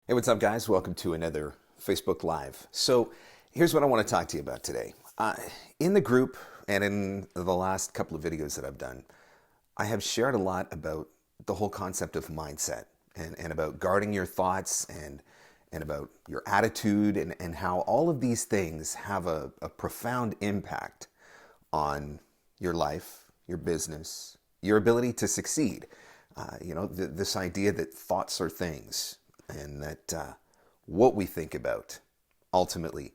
Hey, what's up, guys? Welcome to another Facebook Live. So, here's what I want to talk to you about today. In the group and in the last couple of videos that I've done, I have shared a lot about the whole concept of mindset and about guarding your thoughts and about your attitude and how all of these things have a profound impact on your life, your business, your ability to succeed. This idea that thoughts are things and that what we think about ultimately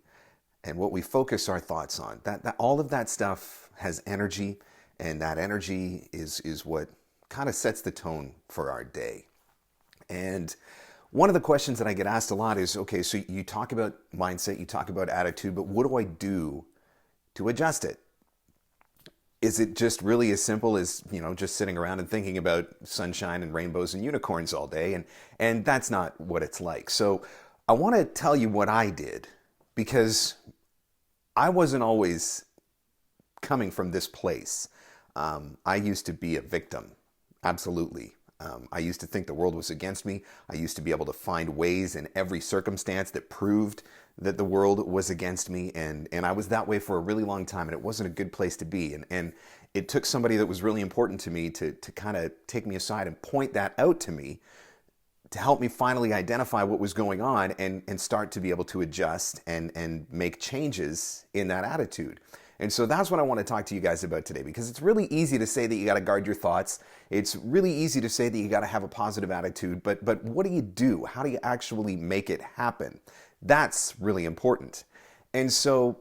and what we focus our thoughts on, that all of that stuff has energy, and that energy is what kind of sets the tone for our day. And one of the questions that I get asked a lot is, okay, so you talk about mindset, you talk about attitude, but what do I do to adjust it? Is it just really as simple as, just sitting around and thinking about sunshine and rainbows and unicorns all day? And that's not what it's like. So I want to tell you what I did, because I wasn't always coming from this place. I used to be a victim. Absolutely. I used to think the world was against me. I used to be able to find ways in every circumstance that proved that the world was against me. And I was that way for a really long time, and it wasn't a good place to be. And it took somebody that was really important to me to kind of take me aside and point that out to me, to help me finally identify what was going on and start to be able to adjust and make changes in that attitude. And so that's what I want to talk to you guys about today, because it's really easy to say that you got to guard your thoughts. It's really easy to say that you got to have a positive attitude, but what do you do? How do you actually make it happen? That's really important. And so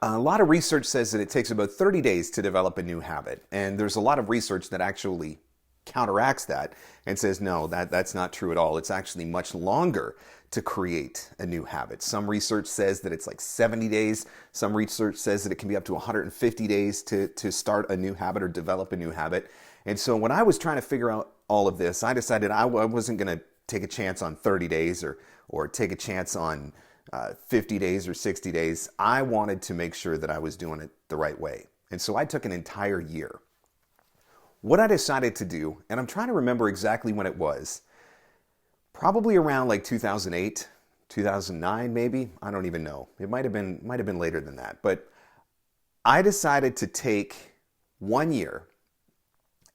a lot of research says that it takes about 30 days to develop a new habit. And there's a lot of research that actually counteracts that and says, no, that's not true at all. It's actually much longer to create a new habit. Some research says that it's like 70 days. Some research says that it can be up to 150 days to start a new habit or develop a new habit. And so when I was trying to figure out all of this, I decided I wasn't going to take a chance on 30 days or take a chance on 50 days or 60 days. I wanted to make sure that I was doing it the right way. And so I took an entire year. What I decided to do, and I'm trying to remember exactly when it was, probably around like 2008, 2009 maybe, I don't even know. It might have been later than that. But I decided to take 1 year,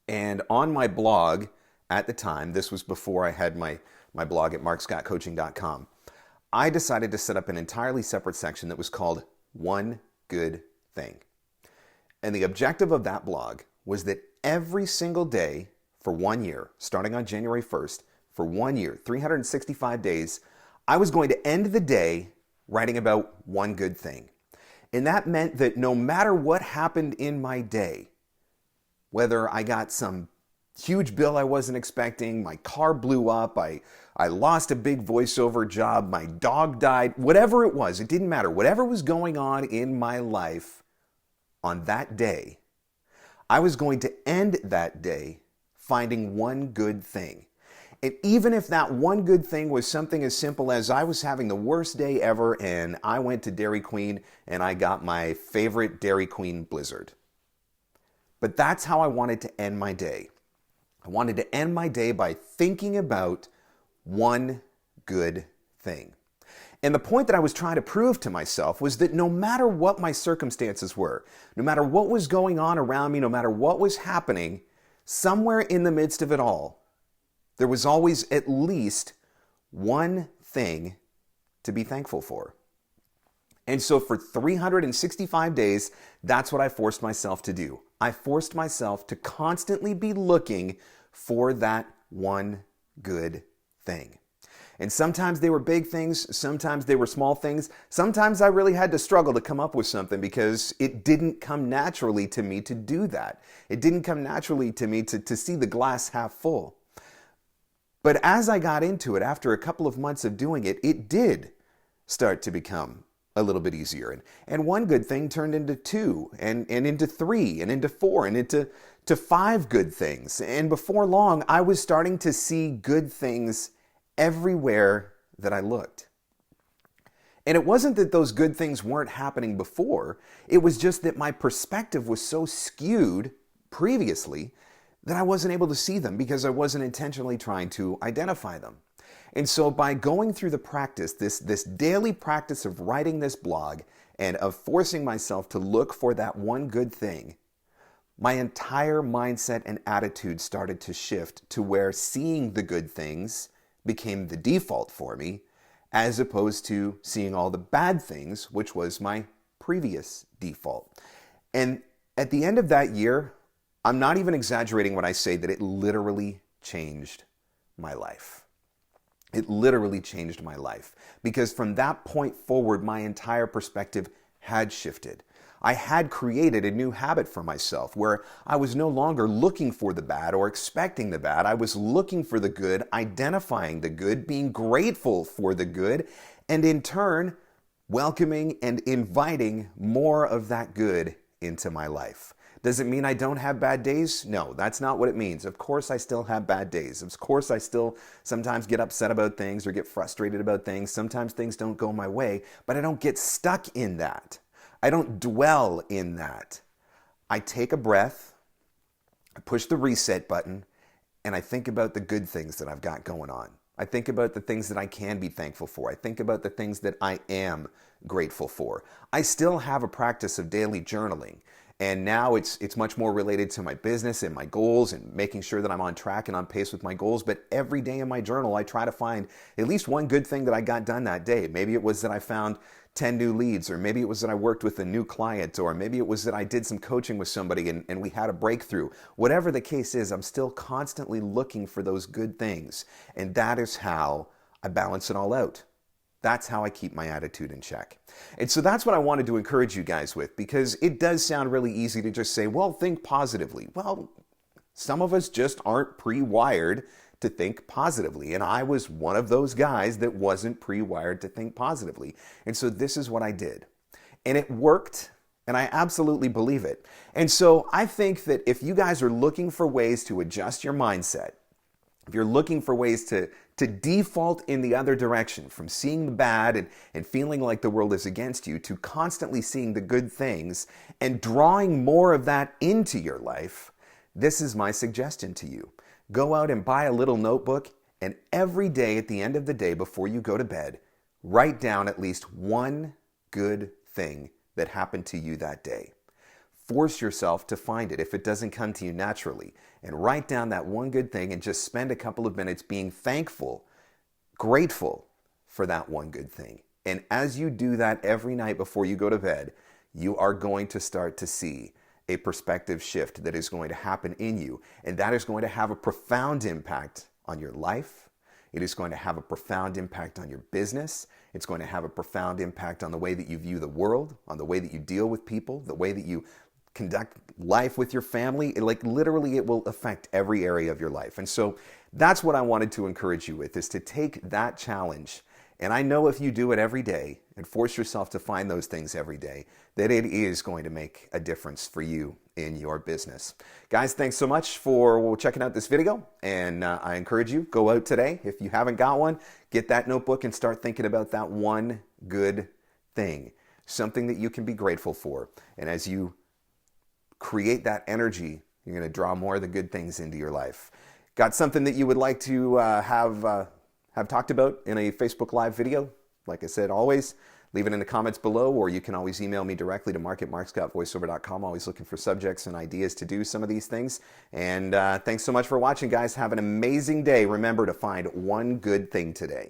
and on my blog at the time, this was before I had my blog at markscottcoaching.com, I decided to set up an entirely separate section that was called One Good Thing. And the objective of that blog was that every single day for 1 year, starting on January 1st, for 1 year, 365 days, I was going to end the day writing about one good thing. And that meant that no matter what happened in my day, whether I got some huge bill I wasn't expecting, my car blew up, I lost a big voiceover job, my dog died, whatever it was, it didn't matter. Whatever was going on in my life on that day, I was going to end that day finding one good thing. And even if that one good thing was something as simple as I was having the worst day ever and I went to Dairy Queen and I got my favorite Dairy Queen Blizzard. But that's how I wanted to end my day. I wanted to end my day by thinking about one good thing. And the point that I was trying to prove to myself was that no matter what my circumstances were, no matter what was going on around me, no matter what was happening, somewhere in the midst of it all, there was always at least one thing to be thankful for. And so for 365 days, that's what I forced myself to do. I forced myself to constantly be looking for that one good thing. And sometimes they were big things, sometimes they were small things. Sometimes I really had to struggle to come up with something because it didn't come naturally to me to do that. It didn't come naturally to me to see the glass half full. But as I got into it, after a couple of months of doing it, it did start to become a little bit easier. And one good thing turned into two, and into three, and into four, and into five good things. And before long, I was starting to see good things everywhere that I looked. And it wasn't that those good things weren't happening before. It was just that my perspective was so skewed previously that I wasn't able to see them because I wasn't intentionally trying to identify them. And so by going through the practice, this daily practice of writing this blog and of forcing myself to look for that one good thing, my entire mindset and attitude started to shift to where seeing the good things became the default for me, as opposed to seeing all the bad things, which was my previous default. And at the end of that year, I'm not even exaggerating when I say that it literally changed my life. It literally changed my life, because from that point forward, my entire perspective had shifted. I had created a new habit for myself where I was no longer looking for the bad or expecting the bad. I was looking for the good, identifying the good, being grateful for the good, and in turn, welcoming and inviting more of that good into my life. Does it mean I don't have bad days? No, that's not what it means. Of course, I still have bad days. Of course, I still sometimes get upset about things or get frustrated about things. Sometimes things don't go my way, but I don't get stuck in that. I don't dwell in that. I take a breath, I push the reset button, and I think about the good things that I've got going on. I think about the things that I can be thankful for. I think about the things that I am grateful for. I still have a practice of daily journaling. And now it's much more related to my business and my goals and making sure that I'm on track and on pace with my goals. But every day in my journal, I try to find at least one good thing that I got done that day. Maybe it was that I found 10 new leads, or maybe it was that I worked with a new client, or maybe it was that I did some coaching with somebody and we had a breakthrough. Whatever the case is, I'm still constantly looking for those good things. And that is how I balance it all out. That's how I keep my attitude in check. And so that's what I wanted to encourage you guys with, because it does sound really easy to just say, well, think positively. Well, some of us just aren't pre-wired to think positively. And I was one of those guys that wasn't pre-wired to think positively. And so this is what I did. And it worked, and I absolutely believe it. And so I think that if you guys are looking for ways to adjust your mindset, if you're looking for ways to default in the other direction, from seeing the bad and feeling like the world is against you, to constantly seeing the good things and drawing more of that into your life, this is my suggestion to you. Go out and buy a little notebook, and every day at the end of the day before you go to bed, write down at least one good thing that happened to you that day. Force yourself to find it if it doesn't come to you naturally, and write down that one good thing and just spend a couple of minutes being thankful, grateful for that one good thing. And as you do that every night before you go to bed, you are going to start to see a perspective shift that is going to happen in you, and that is going to have a profound impact on your life. It is going to have a profound impact on your business. It's going to have a profound impact on the way that you view the world, on the way that you deal with people, the way that you conduct life with your family. Literally, it will affect every area of your life. And so that's what I wanted to encourage you with, is to take that challenge. And I know if you do it every day and force yourself to find those things every day, that it is going to make a difference for you in your business. Guys, thanks so much for checking out this video. And I encourage you, go out today. If you haven't got one, get that notebook and start thinking about that one good thing, something that you can be grateful for. And as you create that energy, you're going to draw more of the good things into your life. Got something that you would like to have talked about in a Facebook Live video? Like I said, always leave it in the comments below, or you can always email me directly to mark@markscottvoiceover.com. Always looking for subjects and ideas to do some of these things. And thanks so much for watching, guys. Have an amazing day. Remember to find one good thing today.